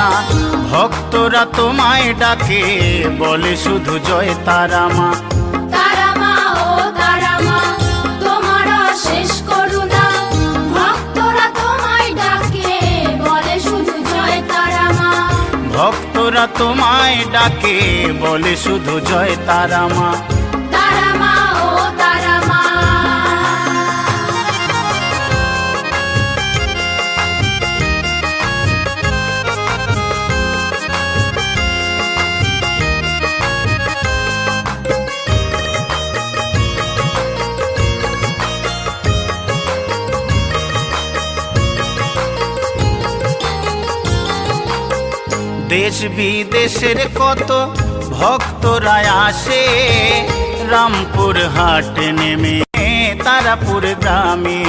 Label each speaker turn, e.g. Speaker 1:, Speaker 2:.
Speaker 1: না, ভক্তরা তোমায় ডাকে বলে শুধু জয় তারা মা।
Speaker 2: তারা মা ও তারা মা, তোমার শেষ করুণা, ভক্তরা তোমায় ডাকে বলে শুধু জয় তারা মা।
Speaker 1: ভক্তরা তোমায় ডাকে বলে শুধু জয় তারা মা।
Speaker 2: তারা মা ও তারা মা।
Speaker 1: দেশ বিদেশের কত ভক্তরা আসে, রামপুর হাট নেমে তারাপুর গ্রামে।